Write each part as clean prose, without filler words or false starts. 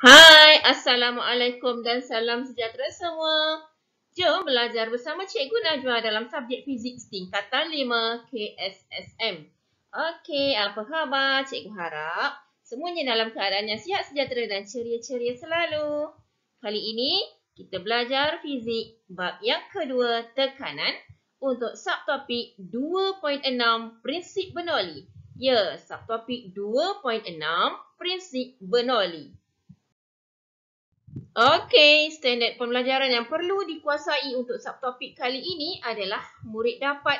Hai, Assalamualaikum dan salam sejahtera semua. Jom belajar bersama Cikgu Najwa dalam subjek fizik tingkatan 5 KSSM. Okey, apa khabar? Cikgu harap semuanya dalam keadaan yang sihat, sejahtera dan ceria-ceria selalu. Kali ini kita belajar fizik bab yang kedua, tekanan, untuk subtopik 2.6 prinsip Bernoulli. Ya, subtopik 2.6 prinsip Bernoulli. Okey, standard pembelajaran yang perlu dikuasai untuk subtopik kali ini adalah murid dapat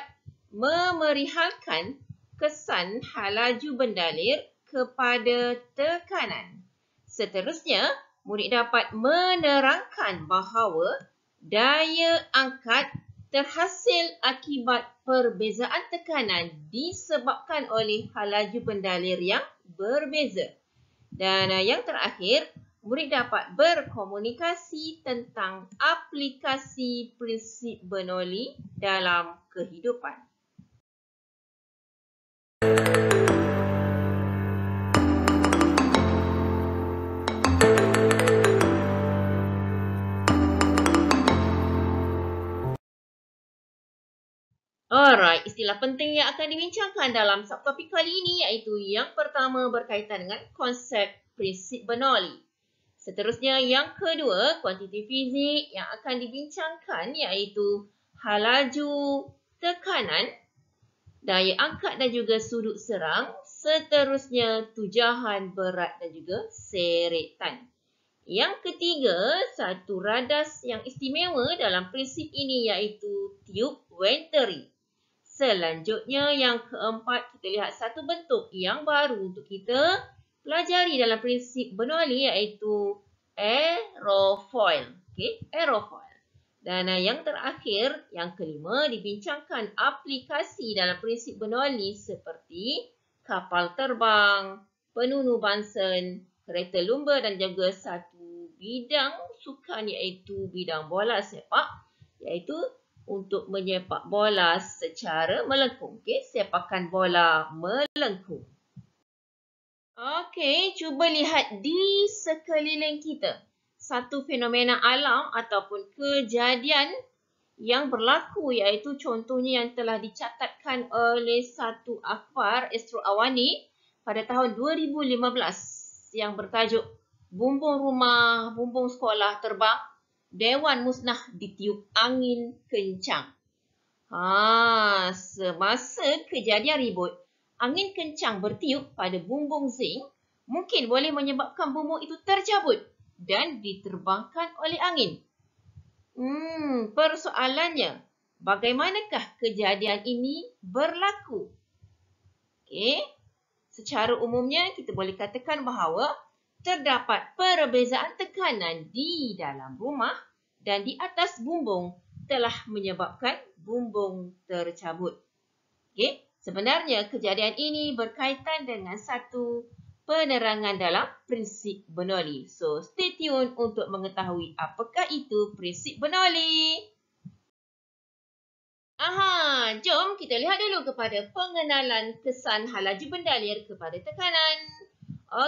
memerihalkan kesan halaju bendalir kepada tekanan. Seterusnya, murid dapat menerangkan bahawa daya angkat terhasil akibat perbezaan tekanan disebabkan oleh halaju bendalir yang berbeza. Dan yang terakhir, murid dapat berkomunikasi tentang aplikasi prinsip Bernoulli dalam kehidupan. Alright, istilah penting yang akan dibincangkan dalam subtopik kali ini iaitu yang pertama berkaitan dengan konsep prinsip Bernoulli. Seterusnya, yang kedua, kuantiti fizik yang akan dibincangkan iaitu halaju, tekanan, daya angkat dan juga sudut serang. Seterusnya, tujahan berat dan juga seretan. Yang ketiga, satu radas yang istimewa dalam prinsip ini iaitu tiub Venturi. Selanjutnya, yang keempat, kita lihat satu bentuk yang baru untuk kita pelajari dalam prinsip Bernoulli iaitu aerofoil. Okey, aerofoil. Dan yang terakhir, yang kelima, dibincangkan aplikasi dalam prinsip Bernoulli seperti kapal terbang, penunu Bunsen, kereta lumba dan juga satu bidang sukan iaitu bidang bola sepak, iaitu untuk menyepak bola secara melengkung. Okey, sepakan bola melengkung. Okey, cuba lihat di sekeliling kita. Satu fenomena alam ataupun kejadian yang berlaku iaitu contohnya yang telah dicatatkan oleh satu akhbar Astro Awani pada tahun 2015 yang bertajuk Bumbung Rumah, Bumbung Sekolah Terbang, Dewan Musnah ditiup angin kencang. Semasa kejadian ribut, angin kencang bertiup pada bumbung zinc mungkin boleh menyebabkan bumbung itu tercabut dan diterbangkan oleh angin. Persoalannya, bagaimanakah kejadian ini berlaku? Okey, secara umumnya kita boleh katakan bahawa terdapat perbezaan tekanan di dalam rumah dan di atas bumbung telah menyebabkan bumbung tercabut. Okey. Sebenarnya kejadian ini berkaitan dengan satu penerangan dalam prinsip Bernoulli. So, stay tune untuk mengetahui apakah itu prinsip Bernoulli. Jom kita lihat dulu kepada pengenalan kesan halaju bendalir kepada tekanan.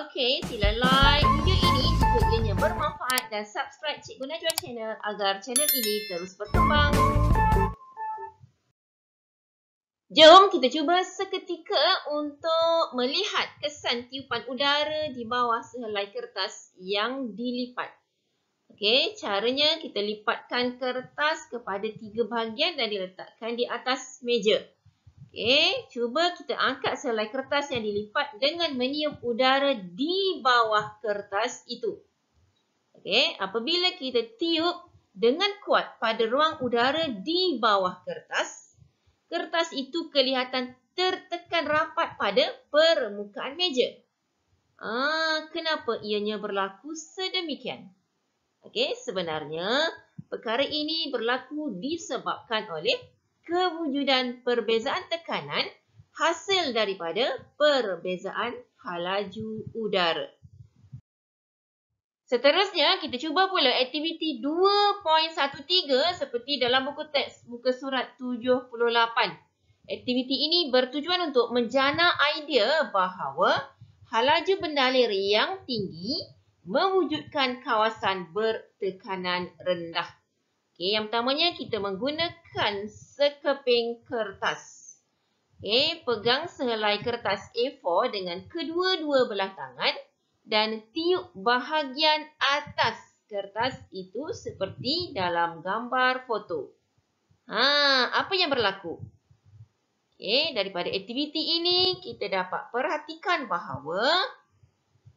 Okey, sila like video ini jika ianya bermanfaat dan subscribe Cikgu Najwa Channel agar channel ini terus berkembang. Jom kita cuba seketika untuk melihat kesan tiupan udara di bawah sehelai kertas yang dilipat. Okey, caranya kita lipatkan kertas kepada 3 bahagian dan diletakkan di atas meja. Okey, cuba kita angkat sehelai kertas yang dilipat dengan meniup udara di bawah kertas itu. Okey, apabila kita tiup dengan kuat pada ruang udara di bawah kertas, kertas itu kelihatan tertekan rapat pada permukaan meja. Kenapa ianya berlaku sedemikian? Okey, sebenarnya perkara ini berlaku disebabkan oleh kewujudan perbezaan tekanan hasil daripada perbezaan halaju udara. Seterusnya, kita cuba pula aktiviti 2.13 seperti dalam buku teks muka surat 78. Aktiviti ini bertujuan untuk menjana idea bahawa halaju bendalir yang tinggi mewujudkan kawasan bertekanan rendah. Okey, yang pertamanya kita menggunakan sekeping kertas. Okey, pegang sehelai kertas A4 dengan kedua-dua belah tangan dan tiup bahagian atas kertas itu seperti dalam gambar foto. Apa yang berlaku? Okey, daripada aktiviti ini kita dapat perhatikan bahawa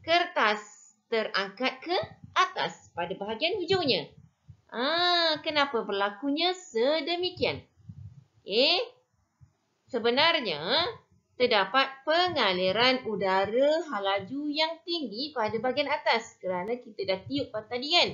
kertas terangkat ke atas pada bahagian hujungnya. Kenapa berlakunya sedemikian? Okey, sebenarnya terdapat pengaliran udara halaju yang tinggi pada bahagian atas kerana kita dah tiup tadi kan.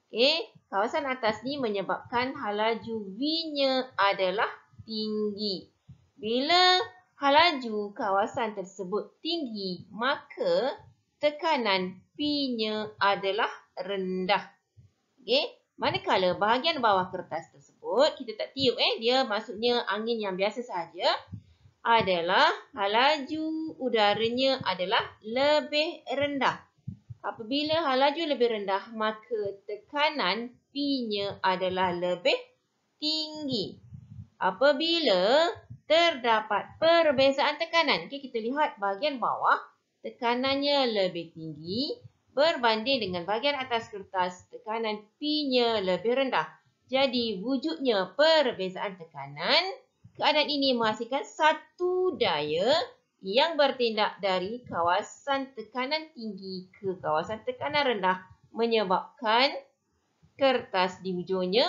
Okey, kawasan atas ni menyebabkan halaju V-nya adalah tinggi. Bila halaju kawasan tersebut tinggi, maka tekanan P-nya adalah rendah. Okey, manakala bahagian bawah kertas tersebut kita tak tiup dia maksudnya angin yang biasa sahaja, adalah halaju udaranya adalah lebih rendah. Apabila halaju lebih rendah, maka tekanan P-nya adalah lebih tinggi. Apabila terdapat perbezaan tekanan, kita lihat bahagian bawah tekanannya lebih tinggi berbanding dengan bahagian atas kertas, tekanan P-nya lebih rendah. Jadi wujudnya perbezaan tekanan. Keadaan ini menghasilkan satu daya yang bertindak dari kawasan tekanan tinggi ke kawasan tekanan rendah menyebabkan kertas di hujungnya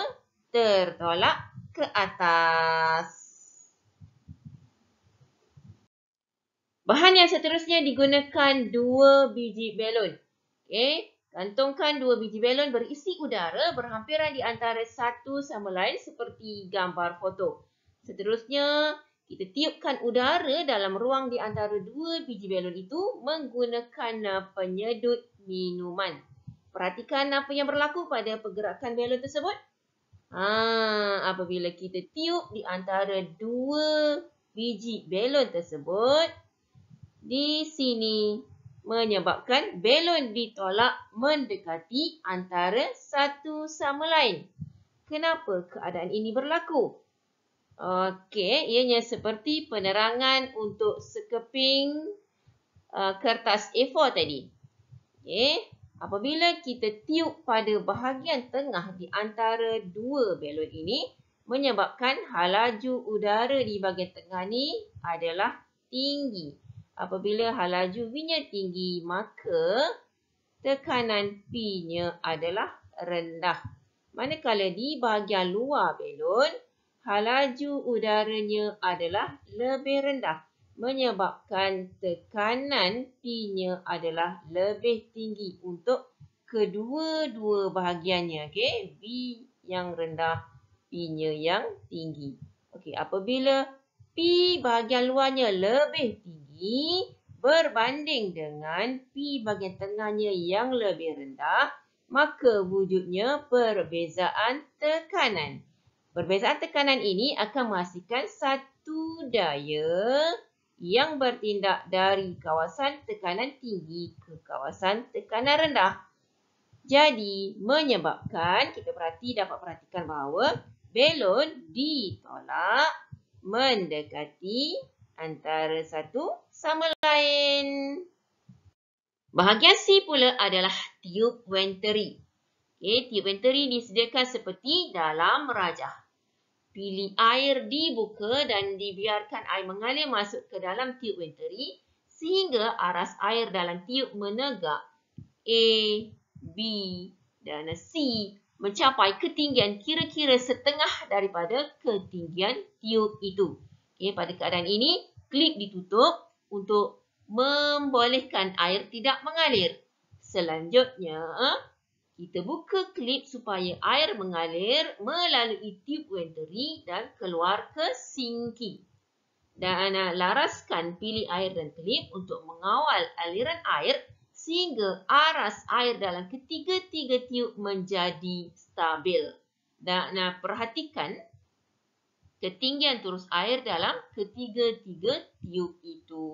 tertolak ke atas. Bahan yang seterusnya digunakan 2 biji belon. Okey, gantungkan 2 biji belon berisi udara berhampiran di antara satu sama lain seperti gambar foto. Seterusnya, kita tiupkan udara dalam ruang di antara 2 biji belon itu menggunakan penyedut minuman. Perhatikan apa yang berlaku pada pergerakan belon tersebut. Apabila kita tiup di antara 2 biji belon tersebut, di sini menyebabkan belon ditolak mendekati antara satu sama lain. Kenapa keadaan ini berlaku? Okey, ianya seperti penerangan untuk sekeping kertas A4 tadi. Okey, apabila kita tiup pada bahagian tengah di antara 2 belon ini, menyebabkan halaju udara di bahagian tengah ni adalah tinggi. Apabila halaju V-nya tinggi, maka tekanan P-nya adalah rendah. Manakala di bahagian luar belon, halaju udaranya adalah lebih rendah. Menyebabkan tekanan P-nya adalah lebih tinggi untuk kedua-dua bahagiannya. Okay? V yang rendah, P-nya yang tinggi. Okay, apabila P bahagian luarnya lebih tinggi berbanding dengan P bahagian tengahnya yang lebih rendah, maka wujudnya perbezaan tekanan. Perbezaan tekanan ini akan menghasilkan satu daya yang bertindak dari kawasan tekanan tinggi ke kawasan tekanan rendah. Jadi menyebabkan, kita dapat perhatikan bahawa belon ditolak mendekati antara satu sama lain. Bahagian C pula adalah tiup venturi. Okay, tiup venturi disediakan seperti dalam rajah. Pilih air dibuka dan dibiarkan air mengalir masuk ke dalam tiup venturi sehingga aras air dalam tiup menegak A, B dan C mencapai ketinggian kira-kira setengah daripada ketinggian tiup itu. Okay, pada keadaan ini, klip ditutup untuk membolehkan air tidak mengalir. Selanjutnya, kita buka klip supaya air mengalir melalui tiup venturi dan keluar ke sinki. Dan laraskan pilih air dan klip untuk mengawal aliran air sehingga aras air dalam ketiga-tiga tiup menjadi stabil. Dan perhatikan ketinggian turus air dalam ketiga-tiga tiup itu.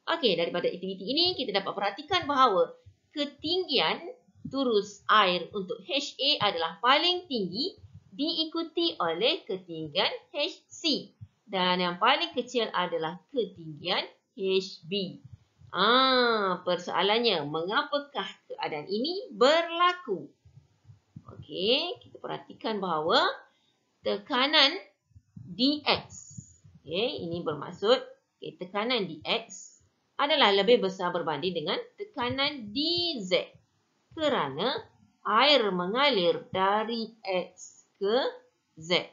Okey, daripada aktiviti ini kita dapat perhatikan bahawa ketinggian turus air untuk HA adalah paling tinggi diikuti oleh ketinggian HC. Dan yang paling kecil adalah ketinggian HB. Persoalannya, mengapakah keadaan ini berlaku? Okey, kita perhatikan bahawa tekanan dx, ini bermaksud tekanan dx adalah lebih besar berbanding dengan tekanan dz kerana air mengalir dari x ke z.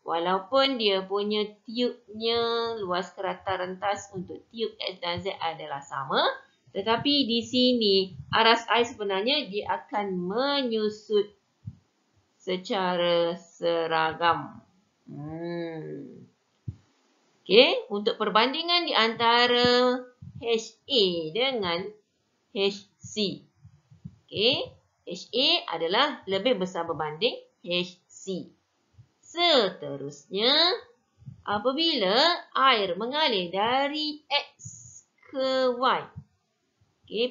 Walaupun dia punya tiubnya, luas kerata rentas untuk tiub x dan z adalah sama, tetapi di sini aras air sebenarnya dia akan menyusut secara seragam. Untuk perbandingan di antara HA dengan HC. HA adalah lebih besar berbanding HC. Seterusnya, apabila air mengalir dari X ke Y.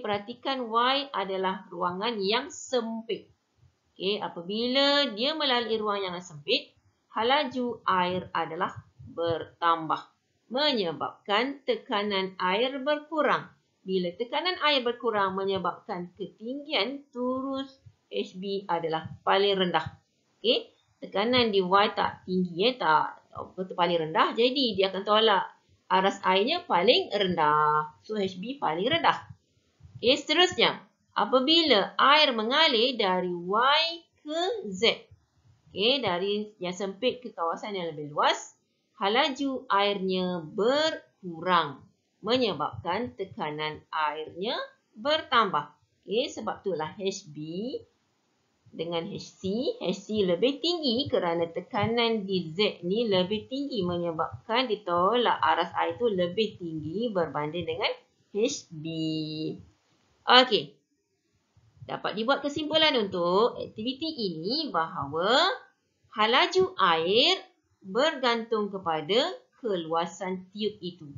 Perhatikan Y adalah ruangan yang sempit. Apabila dia melalui ruangan yang sempit, halaju air adalah bertambah, menyebabkan tekanan air berkurang. Bila tekanan air berkurang, menyebabkan ketinggian turus HB adalah paling rendah. Tekanan di Y tak tinggi, tak paling rendah. Jadi, dia akan tolak aras airnya paling rendah. So, HB paling rendah. Seterusnya, apabila air mengalir dari Y ke Z. Dari yang sempit ke kawasan yang lebih luas, halaju airnya berkurang, menyebabkan tekanan airnya bertambah. Sebab itulah HB dengan HC. HC lebih tinggi kerana tekanan di Z ni lebih tinggi, menyebabkan ditolak aras air itu lebih tinggi berbanding dengan HB. Okey. Dapat dibuat kesimpulan untuk aktiviti ini bahawa halaju air bergantung kepada keluasan tiub itu.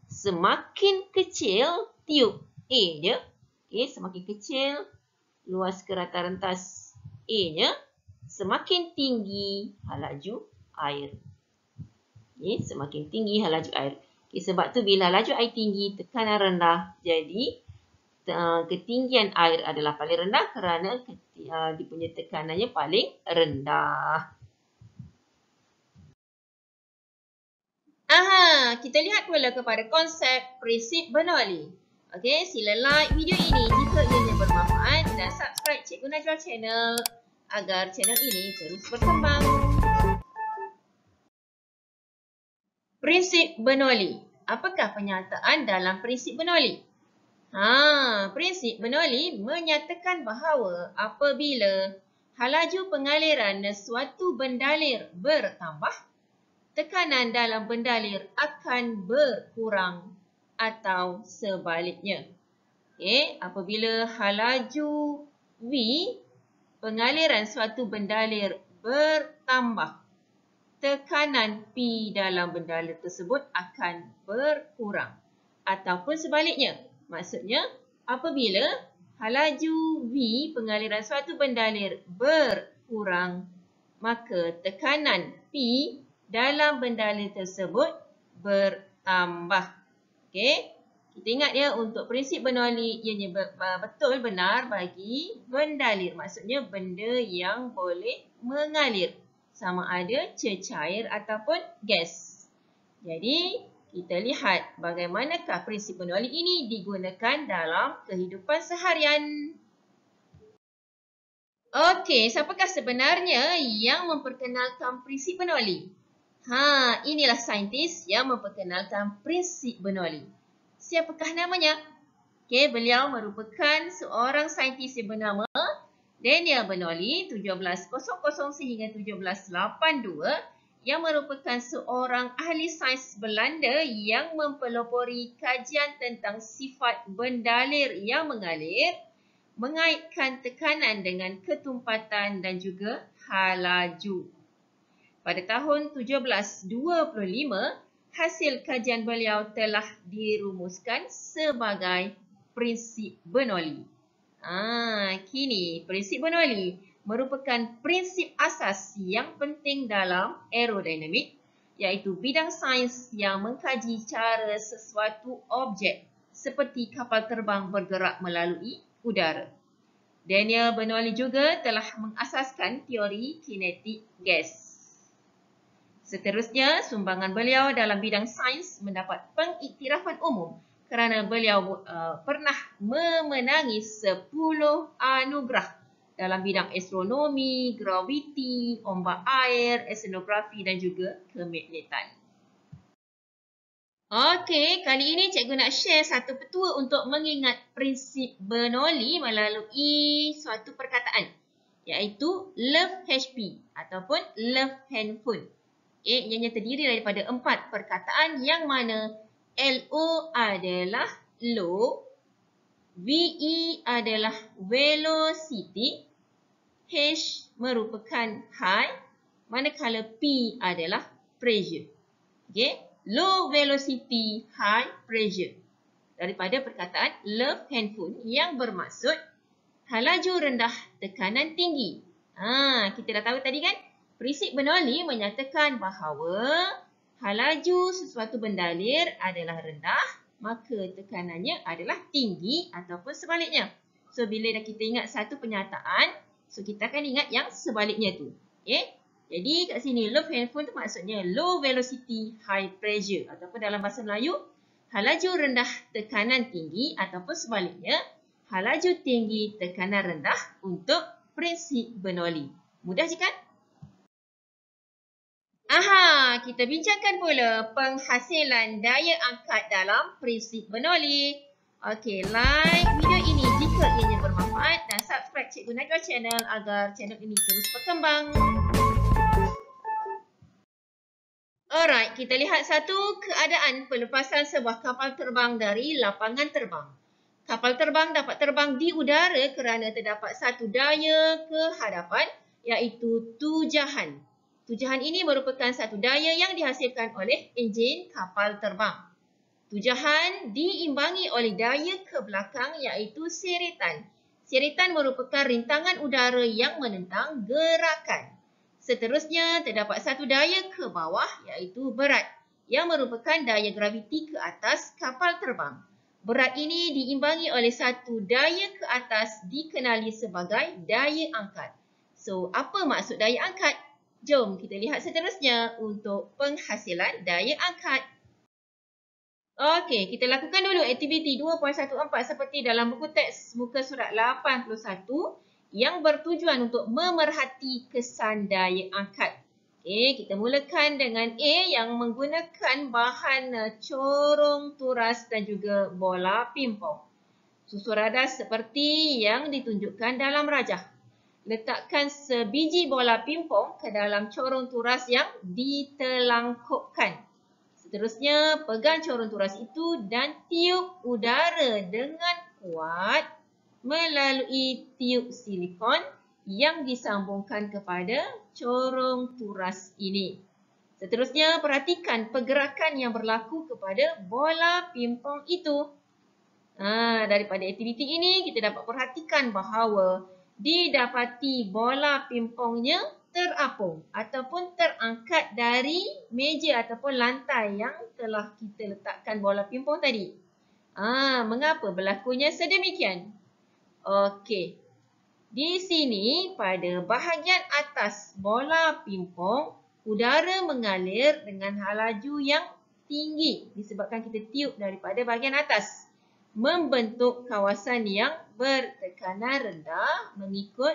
Semakin kecil tiub A nya, semakin kecil luas kerata rentas A nya, semakin tinggi halaju air. Semakin tinggi halaju air. Sebab tu bila halaju air tinggi, tekanan rendah, jadi ketinggian air adalah paling rendah kerana dia punya tekanannya paling rendah. Kita lihat pula kepada konsep prinsip Bernoulli. Sila like video ini jika ianya bermanfaat dan subscribe Cikgu Najwa channel agar channel ini terus berkembang. Prinsip Bernoulli. Apakah penyataan dalam prinsip Bernoulli? Prinsip Bernoulli menyatakan bahawa apabila halaju pengaliran suatu bendalir bertambah, tekanan dalam bendalir akan berkurang atau sebaliknya. Apabila halaju V, pengaliran suatu bendalir bertambah, tekanan P dalam bendalir tersebut akan berkurang ataupun sebaliknya. Maksudnya, apabila halaju V pengaliran suatu bendalir berkurang, maka tekanan P dalam bendalir tersebut bertambah. Kita ingat ya, untuk prinsip Bernoulli ianya betul benar bagi bendalir. Maksudnya benda yang boleh mengalir, sama ada cecair ataupun gas. Jadi, kita lihat bagaimanakah prinsip Bernoulli ini digunakan dalam kehidupan seharian. Siapakah sebenarnya yang memperkenalkan prinsip Bernoulli? Inilah saintis yang memperkenalkan prinsip Bernoulli. Siapakah namanya? Beliau merupakan seorang saintis yang bernama Daniel Bernoulli 1700 sehingga 1782, yang merupakan seorang ahli sains Belanda yang mempelopori kajian tentang sifat bendalir yang mengalir, mengaitkan tekanan dengan ketumpatan dan juga halaju. Pada tahun 1725, hasil kajian beliau telah dirumuskan sebagai prinsip Bernoulli. Kini prinsip Bernoulli merupakan prinsip asas yang penting dalam aerodinamik, iaitu bidang sains yang mengkaji cara sesuatu objek seperti kapal terbang bergerak melalui udara. Daniel Bernoulli juga telah mengasaskan teori kinetik gas. Seterusnya, sumbangan beliau dalam bidang sains mendapat pengiktirafan umum kerana beliau pernah memenangi 10 anugerah dalam bidang astronomi, graviti, ombak air, oseanografi dan juga kemagnetan. Okey, kali ini cikgu nak share satu petua untuk mengingat prinsip Bernoulli melalui suatu perkataan, iaitu love HP ataupun love handphone. Ianya terdiri daripada 4 perkataan yang mana LO adalah low, VE adalah velocity, H merupakan high, manakala P adalah pressure. Okey, low velocity, high pressure. Daripada perkataan love handphone yang bermaksud halaju rendah, tekanan tinggi. Kita dah tahu tadi kan? Prinsip Bernoulli menyatakan bahawa halaju sesuatu bendalir adalah rendah, maka tekanannya adalah tinggi ataupun sebaliknya. So, bila dah kita ingat satu penyataan, so kita akan ingat yang sebaliknya tu. Okay? Jadi, kat sini love handphone tu maksudnya low velocity, high pressure. Ataupun dalam bahasa Melayu, halaju rendah, tekanan tinggi ataupun sebaliknya, halaju tinggi, tekanan rendah untuk prinsip Bernoulli. Mudah je kan? Kita bincangkan pula penghasilan daya angkat dalam prinsip Bernoulli. Okey, like video ini jika ianya bermanfaat dan subscribe Cikgu Najwa channel agar channel ini terus berkembang. Alright, kita lihat satu keadaan pelepasan sebuah kapal terbang dari lapangan terbang. Kapal terbang dapat terbang di udara kerana terdapat satu daya kehadapan, iaitu tujahan. Tujahan ini merupakan satu daya yang dihasilkan oleh enjin kapal terbang. Tujahan diimbangi oleh daya ke belakang iaitu seretan. Seretan merupakan rintangan udara yang menentang gerakan. Seterusnya, terdapat satu daya ke bawah iaitu berat yang merupakan daya graviti ke atas kapal terbang. Berat ini diimbangi oleh satu daya ke atas dikenali sebagai daya angkat. So, apa maksud daya angkat? Jom kita lihat seterusnya untuk penghasilan daya angkat. Okey, kita lakukan dulu aktiviti 2.14 seperti dalam buku teks muka surat 81 yang bertujuan untuk memerhati kesan daya angkat. Okey, kita mulakan dengan A yang menggunakan bahan corong turas dan juga bola pimpong. Susun radas seperti yang ditunjukkan dalam rajah. Letakkan sebiji bola pimpong ke dalam corong turas yang ditelangkupkan. Seterusnya, pegang corong turas itu dan tiup udara dengan kuat melalui tiup silikon yang disambungkan kepada corong turas ini. Seterusnya, perhatikan pergerakan yang berlaku kepada bola pimpong itu. Daripada aktiviti ini, kita dapat perhatikan bahawa didapati bola pimpongnya terapung ataupun terangkat dari meja ataupun lantai yang telah kita letakkan bola pimpong tadi. Mengapa berlakunya sedemikian? Okey. Di sini pada bahagian atas bola pimpong, udara mengalir dengan halaju yang tinggi disebabkan kita tiup daripada bahagian atas, membentuk kawasan yang bertekanan rendah mengikut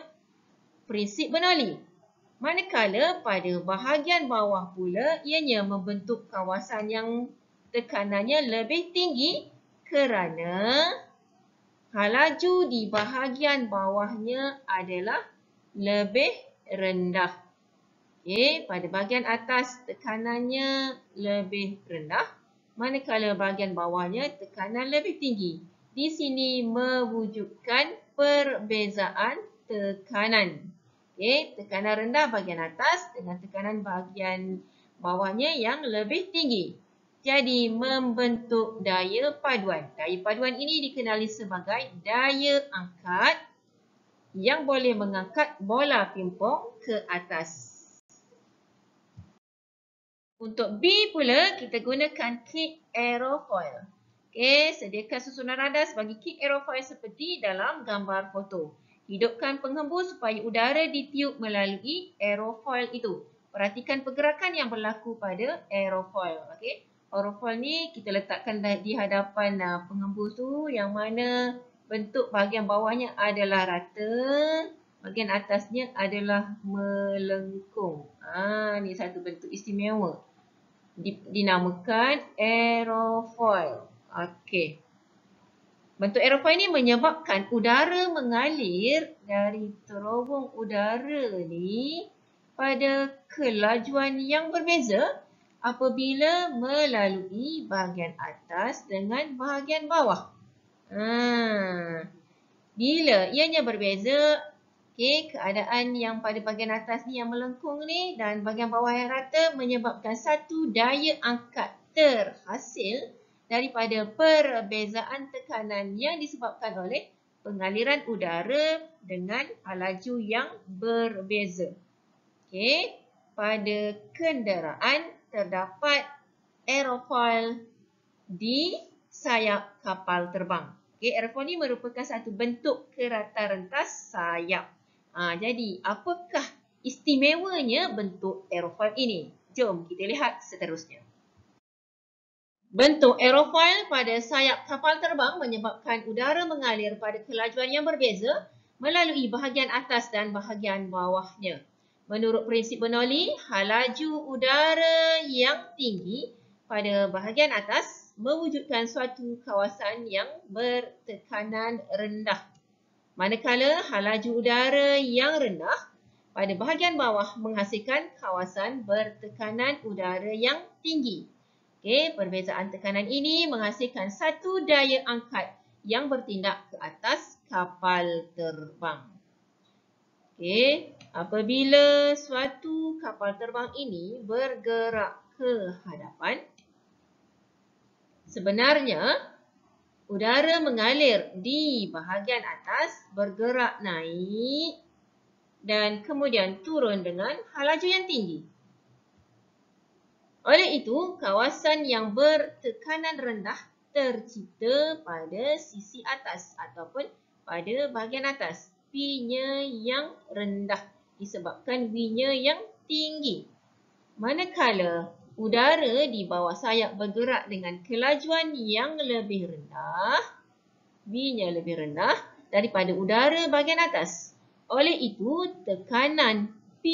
prinsip Bernoulli. Manakala pada bahagian bawah pula ianya membentuk kawasan yang tekanannya lebih tinggi kerana halaju di bahagian bawahnya adalah lebih rendah. Okey, pada bahagian atas tekanannya lebih rendah, manakala bahagian bawahnya tekanan lebih tinggi. Di sini mewujudkan perbezaan tekanan. Okey, tekanan rendah bahagian atas dengan tekanan bahagian bawahnya yang lebih tinggi. Jadi membentuk daya paduan. Daya paduan ini dikenali sebagai daya angkat yang boleh mengangkat bola pingpong ke atas. Untuk B pula, kita gunakan kick aerofoil. Okey, sediakan susunan radar sebagai kick aerofoil seperti dalam gambar foto. Hidupkan penghembus supaya udara ditiup melalui aerofoil itu. Perhatikan pergerakan yang berlaku pada aerofoil. Okey, aerofoil ni kita letakkan di hadapan penghembus tu yang mana bentuk bahagian bawahnya adalah rata, bahagian atasnya adalah melengkung. Ni satu bentuk istimewa. Dinamakan aerofoil. Okey. Bentuk aerofoil ni menyebabkan udara mengalir dari terowong udara ni pada kelajuan yang berbeza apabila melalui bahagian atas dengan bahagian bawah. Bila ianya berbeza, keadaan yang pada bahagian atas ni yang melengkung ni dan bahagian bawah yang rata menyebabkan satu daya angkat terhasil daripada perbezaan tekanan yang disebabkan oleh pengaliran udara dengan laju yang berbeza. Pada kenderaan terdapat aerofoil di sayap kapal terbang. Aerofoil ni merupakan satu bentuk kerata rentas sayap. Jadi, apakah istimewanya bentuk aerofoil ini? Jom kita lihat seterusnya. Bentuk aerofoil pada sayap kapal terbang menyebabkan udara mengalir pada kelajuan yang berbeza melalui bahagian atas dan bahagian bawahnya. Menurut prinsip Bernoulli, laju udara yang tinggi pada bahagian atas mewujudkan suatu kawasan yang bertekanan rendah. Manakala laju udara yang rendah pada bahagian bawah menghasilkan kawasan bertekanan udara yang tinggi. Perbezaan tekanan ini menghasilkan satu daya angkat yang bertindak ke atas kapal terbang. Apabila suatu kapal terbang ini bergerak ke hadapan, sebenarnya udara mengalir di bahagian atas, bergerak naik dan kemudian turun dengan laju yang tinggi. Oleh itu, kawasan yang bertekanan rendah tercipta pada sisi atas ataupun pada bahagian atas. P-nya yang rendah disebabkan V-nya yang tinggi. Manakala udara di bawah sayap bergerak dengan kelajuan yang lebih rendah, V-nya lebih rendah daripada udara bahagian atas. Oleh itu, tekanan P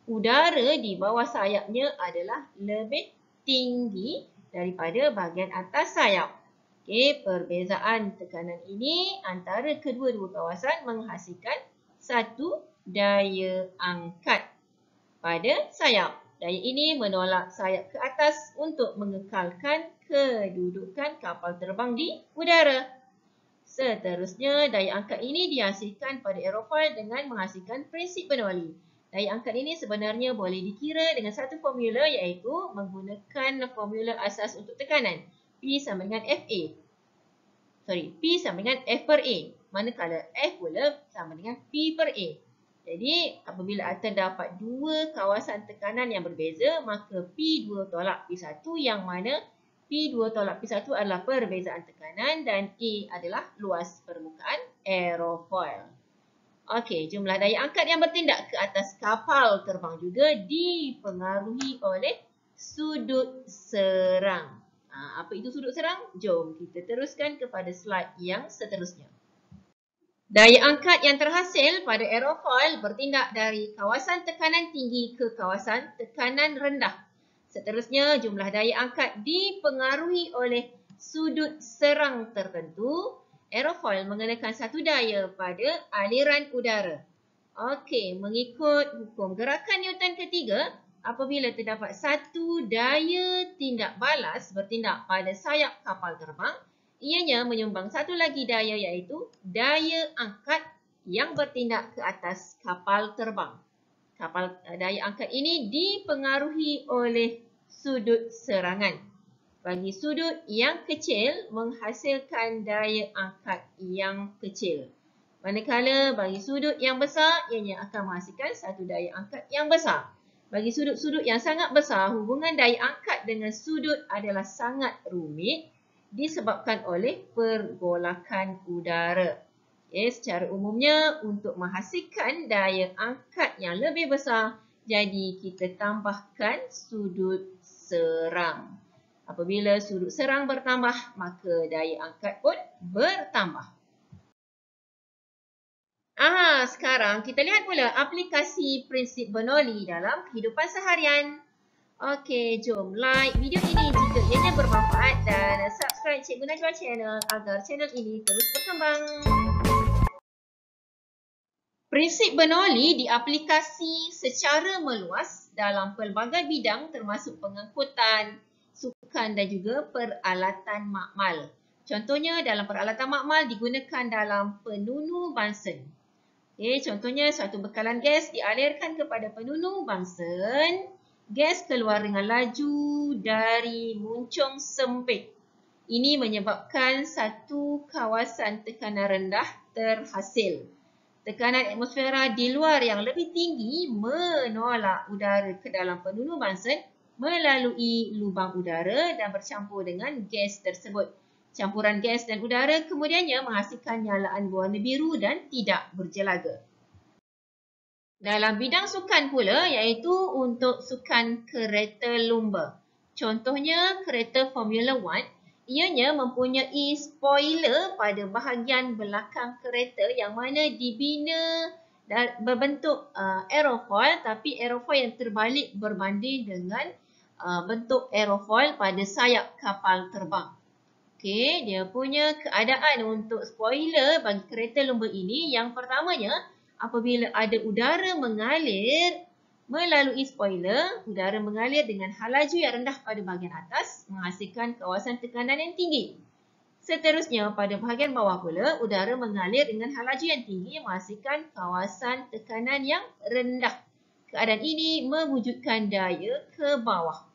udara di bawah sayapnya adalah lebih tinggi daripada bahagian atas sayap. Perbezaan tekanan ini antara kedua-dua kawasan menghasilkan satu daya angkat pada sayap. Daya ini menolak sayap ke atas untuk mengekalkan kedudukan kapal terbang di udara. Seterusnya, daya angkat ini dihasilkan pada aerofoil dengan menghasilkan prinsip Bernoulli. Daya angkat ini sebenarnya boleh dikira dengan satu formula iaitu menggunakan formula asas untuk tekanan. P sama dengan FA. P sama dengan F per A. Manakala F pula sama dengan P per A. Jadi, apabila terdapat dua kawasan tekanan yang berbeza, maka P2 tolak P1 yang mana P2 tolak P1 adalah perbezaan tekanan dan A adalah luas permukaan aerofoil. Okey, jumlah daya angkat yang bertindak ke atas kapal terbang juga dipengaruhi oleh sudut serang. Apa itu sudut serang? Jom kita teruskan kepada slide yang seterusnya. Daya angkat yang terhasil pada aerofoil bertindak dari kawasan tekanan tinggi ke kawasan tekanan rendah. Seterusnya, jumlah daya angkat dipengaruhi oleh sudut serang tertentu. Aerofoil mengenakan satu daya pada aliran udara. Okey, mengikut hukum gerakan Newton ketiga, apabila terdapat satu daya tindak balas bertindak pada sayap kapal terbang, ianya menyumbang satu lagi daya iaitu daya angkat yang bertindak ke atas kapal terbang. Daya angkat ini dipengaruhi oleh sudut serangan. Bagi sudut yang kecil menghasilkan daya angkat yang kecil. Manakala bagi sudut yang besar, ianya akan menghasilkan satu daya angkat yang besar. Bagi sudut-sudut yang sangat besar, hubungan daya angkat dengan sudut adalah sangat rumit disebabkan oleh pergolakan udara. Secara umumnya untuk menghasilkan daya angkat yang lebih besar, jadi kita tambahkan sudut serang. Apabila sudut serang bertambah, maka daya angkat pun bertambah. Sekarang kita lihat pula aplikasi prinsip Bernoulli dalam kehidupan seharian. Okey, jom like video ini jika ianya bermanfaat dan subscribe Cikgu Najwa channel agar channel ini terus berkembang. Prinsip Bernoulli diaplikasi secara meluas dalam pelbagai bidang termasuk pengangkutan, sukan dan juga peralatan makmal. Contohnya dalam peralatan makmal digunakan dalam penunu bansen. Contohnya suatu bekalan gas dialirkan kepada penunu bansen. Gas keluar dengan laju dari muncung sempit. Ini menyebabkan satu kawasan tekanan rendah terhasil. Tekanan atmosfera di luar yang lebih tinggi menolak udara ke dalam penunu bansen melalui lubang udara dan bercampur dengan gas tersebut. Campuran gas dan udara kemudiannya menghasilkan nyalaan berwarna biru dan tidak berjelaga. Dalam bidang sukan pula iaitu untuk sukan kereta lumba. Contohnya kereta Formula 1. Ianya mempunyai spoiler pada bahagian belakang kereta yang mana dibina berbentuk aerofoil, tapi aerofoil yang terbalik berbanding dengan bentuk aerofoil pada sayap kapal terbang. Okey, dia punya keadaan untuk spoiler bagi kereta lumba ini yang pertamanya apabila ada udara mengalir melalui spoiler, udara mengalir dengan hal laju yang rendah pada bahagian atas menghasilkan kawasan tekanan yang tinggi. Seterusnya, pada bahagian bawah pula, udara mengalir dengan hal laju yang tinggi menghasilkan kawasan tekanan yang rendah. Keadaan ini mewujudkan daya ke bawah.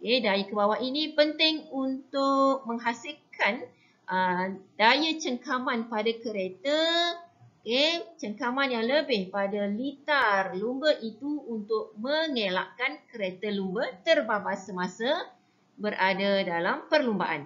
Daya ke bawah ini penting untuk menghasilkan daya cengkaman pada kereta. Cengkaman yang lebih pada litar lumba itu untuk mengelakkan kereta lumba terbabas semasa berada dalam perlumbaan.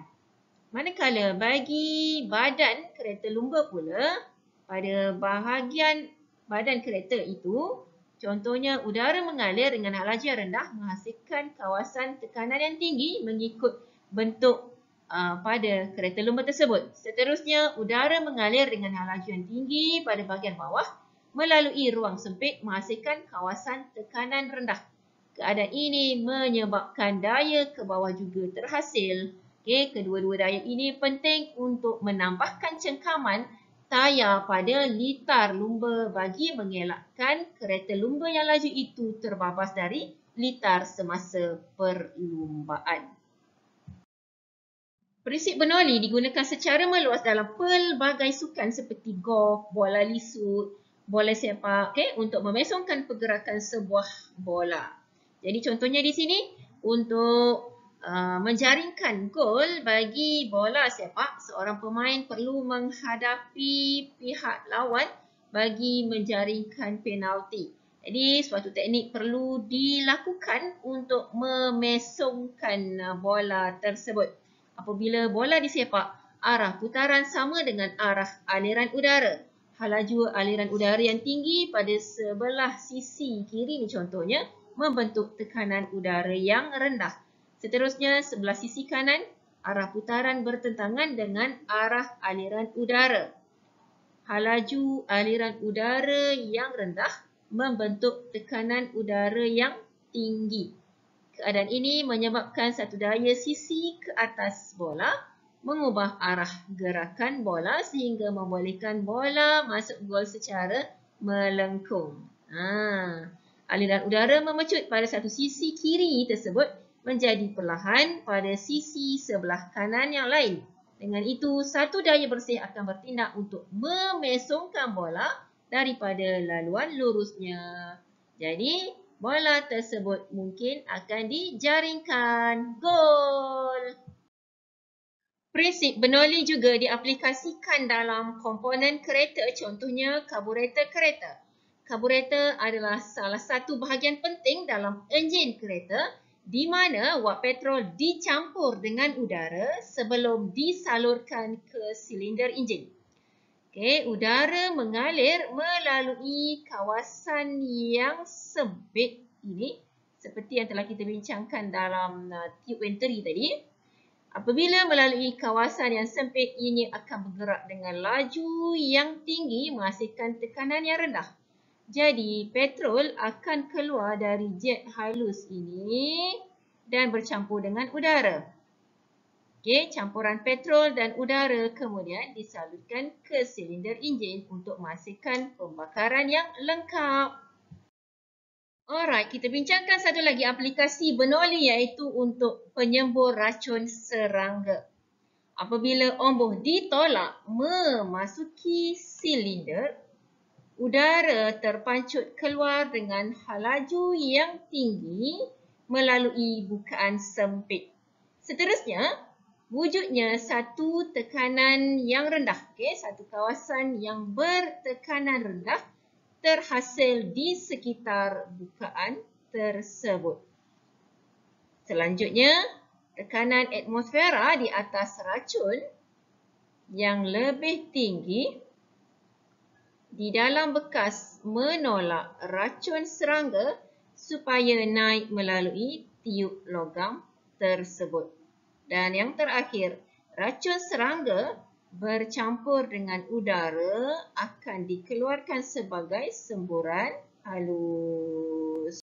Manakala bagi badan kereta lumba pula, pada bahagian badan kereta itu, contohnya udara mengalir dengan hal laju yang rendah menghasilkan kawasan tekanan yang tinggi mengikut bentuk pada kereta lumba tersebut. Seterusnya, udara mengalir dengan hal laju yang tinggi pada bahagian bawah melalui ruang sempit menghasilkan kawasan tekanan rendah. Keadaan ini menyebabkan daya ke bawah juga terhasil. Kedua-dua daya ini penting untuk menambahkan cengkaman tayar pada litar lumba bagi mengelakkan kereta lumba yang laju itu terbabas dari litar semasa perlumbaan. Prinsip Bernoulli digunakan secara meluas dalam pelbagai sukan seperti golf, bola lisut, bola sepak, untuk memesongkan pergerakan sebuah bola. Jadi contohnya di sini untuk menjaringkan gol bagi bola sepak, seorang pemain perlu menghadapi pihak lawan bagi menjaringkan penalti. Jadi suatu teknik perlu dilakukan untuk memesongkan bola tersebut. Apabila bola disepak, arah putaran sama dengan arah aliran udara. Hal laju aliran udara yang tinggi pada sebelah sisi kiri ni contohnya membentuk tekanan udara yang rendah. Seterusnya, sebelah sisi kanan, arah putaran bertentangan dengan arah aliran udara. Hal laju aliran udara yang rendah membentuk tekanan udara yang tinggi. Keadaan ini menyebabkan satu daya sisi ke atas bola mengubah arah gerakan bola sehingga membolehkan bola masuk gol secara melengkung. Aliran udara memecut pada satu sisi kiri tersebut menjadi perlahan pada sisi sebelah kanan yang lain. Dengan itu, satu daya bersih akan bertindak untuk memesongkan bola daripada laluan lurusnya. Jadi, bola tersebut mungkin akan dijaringkan. Gol! Prinsip Bernoulli juga diaplikasikan dalam komponen kereta, contohnya karburator kereta. Karburator adalah salah satu bahagian penting dalam enjin kereta di mana wap petrol dicampur dengan udara sebelum disalurkan ke silinder enjin. Okey, udara mengalir melalui kawasan yang sempit ini seperti yang telah kita bincangkan dalam tube venturi tadi. Apabila melalui kawasan yang sempit, ini akan bergerak dengan laju yang tinggi menghasilkan tekanan yang rendah. Jadi, petrol akan keluar dari jet halus ini dan bercampur dengan udara. Okey, campuran petrol dan udara kemudian disalurkan ke silinder enjin untuk menghasilkan pembakaran yang lengkap. Alright, kita bincangkan satu lagi aplikasi Bernoulli iaitu untuk penyembur racun serangga. Apabila ombuh ditolak memasuki silinder, udara terpancut keluar dengan laju yang tinggi melalui bukaan sempit. Seterusnya, wujudnya satu tekanan yang rendah, satu kawasan yang bertekanan rendah terhasil di sekitar bukaan tersebut. Selanjutnya, tekanan atmosfera di atas racun yang lebih tinggi di dalam bekas menolak racun serangga supaya naik melalui tiub logam tersebut. Dan yang terakhir, racun serangga bercampur dengan udara akan dikeluarkan sebagai semburan halus.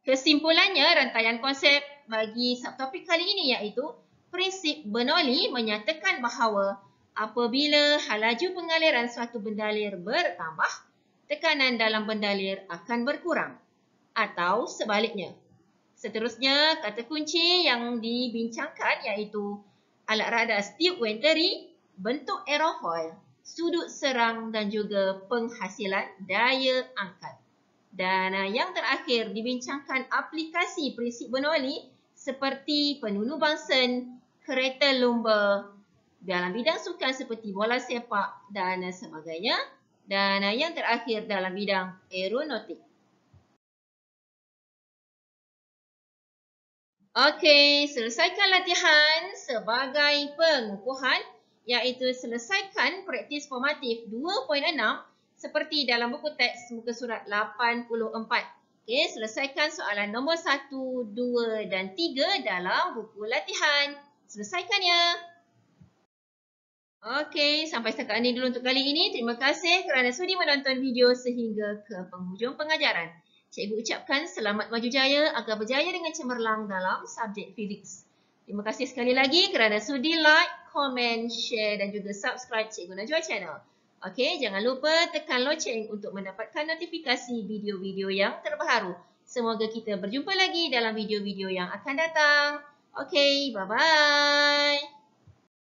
Kesimpulannya, rantaian konsep bagi subtopik kali ini iaitu prinsip Bernoulli menyatakan bahawa apabila laju pengaliran suatu bendalir bertambah, tekanan dalam bendalir akan berkurang atau sebaliknya. Seterusnya, kata kunci yang dibincangkan iaitu alat radar tube venturi, bentuk aerofoil, sudut serang dan juga penghasilan daya angkat. Dan yang terakhir dibincangkan aplikasi prinsip Bernoulli seperti penunu bangsen, kereta lumba, dalam bidang sukan seperti bola sepak dan sebagainya. Dan yang terakhir dalam bidang aeronautik. Okey, selesaikan latihan sebagai pengukuhan iaitu selesaikan praktis formatif 2.6 seperti dalam buku teks muka surat 84. Okey, selesaikan soalan nombor 1, 2 dan 3 dalam buku latihan. Selesaikannya. Okey, sampai setakat ini dulu untuk kali ini. Terima kasih kerana sudi menonton video sehingga ke penghujung pengajaran. Cikgu ucapkan selamat maju jaya agar berjaya dengan cemerlang dalam subjek fizik. Terima kasih sekali lagi kerana sudi like, komen, share dan juga subscribe Cikgu Najwa Channel. Okey, jangan lupa tekan loceng untuk mendapatkan notifikasi video-video yang terbaru. Semoga kita berjumpa lagi dalam video-video yang akan datang. Okey, bye-bye.